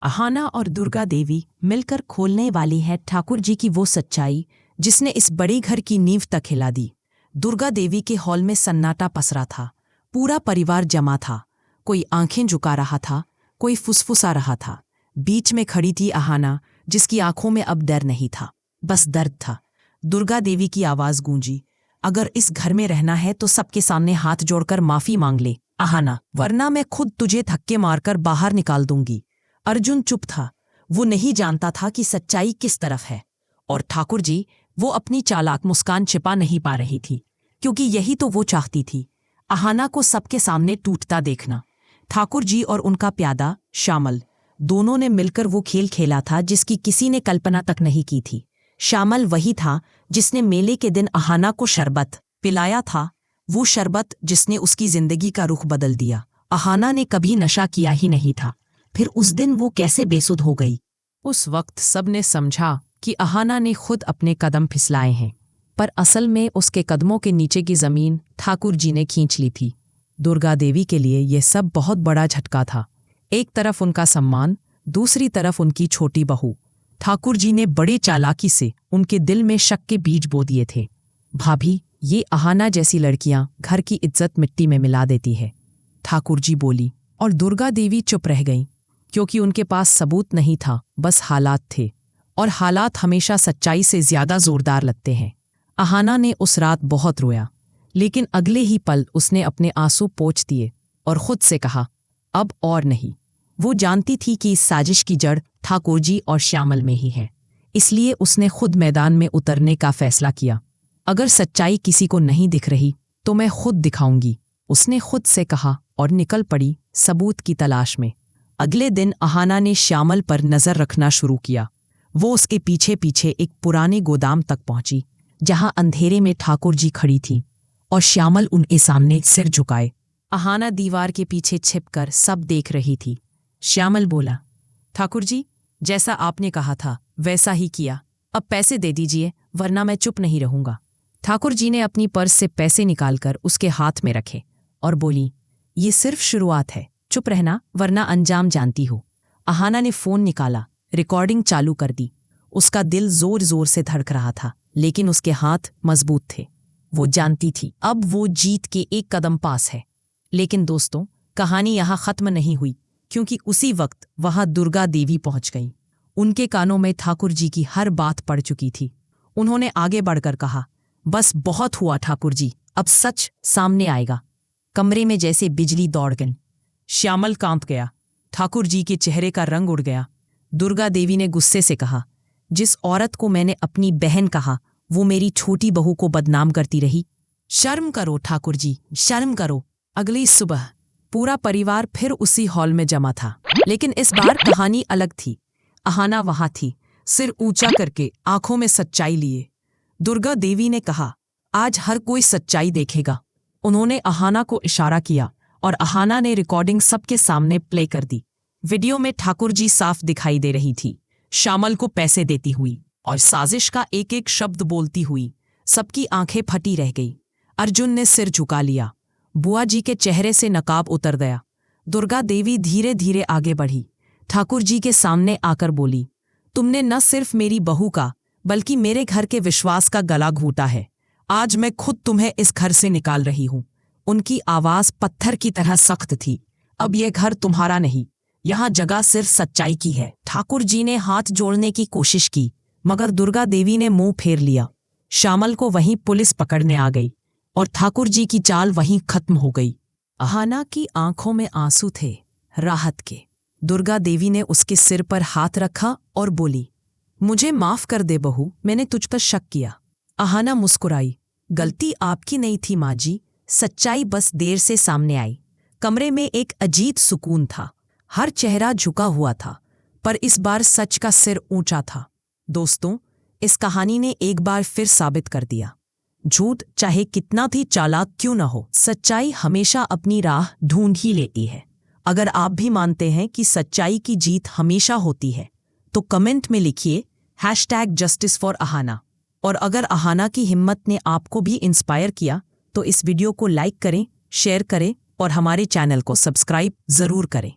अहाना और दुर्गा देवी मिलकर खोलने वाली है ठाकुर जी की वो सच्चाई जिसने इस बड़े घर की नींव तक हिला दी। दुर्गा देवी के हॉल में सन्नाटा पसरा था। पूरा परिवार जमा था। कोई आंखें झुका रहा था, कोई फुसफुसा रहा था। बीच में खड़ी थी अहाना, जिसकी आंखों में अब डर नहीं था, बस दर्द था। दुर्गा देवी की आवाज गूंजी, अगर इस घर में रहना है तो सबके सामने हाथ जोड़कर माफी मांग ले अहाना, वरना मैं खुद तुझे धक्के मारकर बाहर निकाल दूंगी। अर्जुन चुप था। वो नहीं जानता था कि सच्चाई किस तरफ है। और ठाकुर जी, वो अपनी चालाक मुस्कान छिपा नहीं पा रही थी, क्योंकि यही तो वो चाहती थी, अहाना को सबके सामने टूटता देखना। ठाकुर जी और उनका प्यादा श्यामल, दोनों ने मिलकर वो खेल खेला था जिसकी किसी ने कल्पना तक नहीं की थी। श्यामल वही था जिसने मेले के दिन अहाना को शरबत पिलाया था, वो शरबत जिसने उसकी जिंदगी का रुख बदल दिया। अहाना ने कभी नशा किया ही नहीं था, फिर उस दिन वो कैसे बेसुध हो गई। उस वक्त सबने समझा कि अहाना ने खुद अपने कदम फिसलाए हैं, पर असल में उसके कदमों के नीचे की जमीन ठाकुर जी ने खींच ली थी। दुर्गा देवी के लिए यह सब बहुत बड़ा झटका था। एक तरफ उनका सम्मान, दूसरी तरफ उनकी छोटी बहू। ठाकुर जी ने बड़े चालाकी से उनके दिल में शक के बीज बो दिए थे। भाभी, ये अहाना जैसी लड़कियां घर की इज्जत मिट्टी में मिला देती है, ठाकुर जी बोली। और दुर्गा देवी चुप रह गईं, क्योंकि उनके पास सबूत नहीं था, बस हालात थे, और हालात हमेशा सच्चाई से ज्यादा जोरदार लगते हैं। अहाना ने उस रात बहुत रोया, लेकिन अगले ही पल उसने अपने आंसू पोंछ दिए और खुद से कहा, अब और नहीं। वो जानती थी कि इस साजिश की जड़ ठाकुर जी और श्यामल में ही है, इसलिए उसने खुद मैदान में उतरने का फैसला किया। अगर सच्चाई किसी को नहीं दिख रही तो मैं खुद दिखाऊंगी, उसने खुद से कहा, और निकल पड़ी सबूत की तलाश में। अगले दिन अहाना ने श्यामल पर नजर रखना शुरू किया। वो उसके पीछे पीछे एक पुराने गोदाम तक पहुंची, जहां अंधेरे में ठाकुर जी खड़ी थी और श्यामल उनके सामने सिर झुकाए। अहाना दीवार के पीछे छिपकर सब देख रही थी। श्यामल बोला, ठाकुर जी, जैसा आपने कहा था वैसा ही किया, अब पैसे दे दीजिए, वरना मैं चुप नहीं रहूंगा। ठाकुर जी ने अपनी पर्स से पैसे निकालकर उसके हाथ में रखे और बोली, ये सिर्फ शुरुआत है, चुप रहना वरना अंजाम जानती हो। अहाना ने फोन निकाला, रिकॉर्डिंग चालू कर दी। उसका दिल जोर जोर से धड़क रहा था, लेकिन उसके हाथ मजबूत थे। वो जानती थी अब वो जीत के एक कदम पास है। लेकिन दोस्तों, कहानी यहाँ खत्म नहीं हुई, क्योंकि उसी वक्त वहां दुर्गा देवी पहुंच गई। उनके कानों में ठाकुर जी की हर बात पड़ चुकी थी। उन्होंने आगे बढ़कर कहा, बस बहुत हुआ ठाकुर जी, अब सच सामने आएगा। कमरे में जैसे बिजली दौड़ गई। श्यामल कांप गया। ठाकुर जी के चेहरे का रंग उड़ गया। दुर्गा देवी ने गुस्से से कहा, जिस औरत को मैंने अपनी बहन कहा, वो मेरी छोटी बहू को बदनाम करती रही। शर्म करो ठाकुर जी, शर्म करो। अगली सुबह पूरा परिवार फिर उसी हॉल में जमा था, लेकिन इस बार कहानी अलग थी। अहाना वहां थी, सिर ऊंचा करके, आंखों में सच्चाई लिए। दुर्गा देवी ने कहा, आज हर कोई सच्चाई देखेगा। उन्होंने अहाना को इशारा किया और अहाना ने रिकॉर्डिंग सबके सामने प्ले कर दी। वीडियो में ठाकुर जी साफ दिखाई दे रही थी, श्यामल को पैसे देती हुई और साजिश का एक एक शब्द बोलती हुई। सबकी आंखें फटी रह गई। अर्जुन ने सिर झुका लिया। बुआ जी के चेहरे से नकाब उतर गया। दुर्गा देवी धीरे धीरे आगे बढ़ी, ठाकुर जी के सामने आकर बोली, तुमने न सिर्फ मेरी बहू का बल्कि मेरे घर के विश्वास का गला घूटा है। आज मैं खुद तुम्हें इस घर से निकाल रही हूं। उनकी आवाज पत्थर की तरह सख्त थी। अब यह घर तुम्हारा नहीं, यहां जगह सिर्फ सच्चाई की है। ठाकुर जी ने हाथ जोड़ने की कोशिश की, मगर दुर्गा देवी ने मुंह फेर लिया। श्यामल को वहीं पुलिस पकड़ने आ गई और ठाकुर जी की चाल वहीं खत्म हो गई। अहाना की आंखों में आंसू थे, राहत के। दुर्गा देवी ने उसके सिर पर हाथ रखा और बोली, मुझे माफ कर दे बहू, मैंने तुझ पर शक किया। अहाना मुस्कुराई, गलती आपकी नहीं थी माँ जी, सच्चाई बस देर से सामने आई। कमरे में एक अजीब सुकून था। हर चेहरा झुका हुआ था, पर इस बार सच का सिर ऊंचा था। दोस्तों, इस कहानी ने एक बार फिर साबित कर दिया, झूठ चाहे कितना भी चालाक क्यों न हो, सच्चाई हमेशा अपनी राह ढूंढ ही लेती है। अगर आप भी मानते हैं कि सच्चाई की जीत हमेशा होती है, तो कमेंट में लिखिए #JusticeForAhana। और अगर अहाना की हिम्मत ने आपको भी इंस्पायर किया, तो इस वीडियो को लाइक करें, शेयर करें और हमारे चैनल को सब्सक्राइब जरूर करें।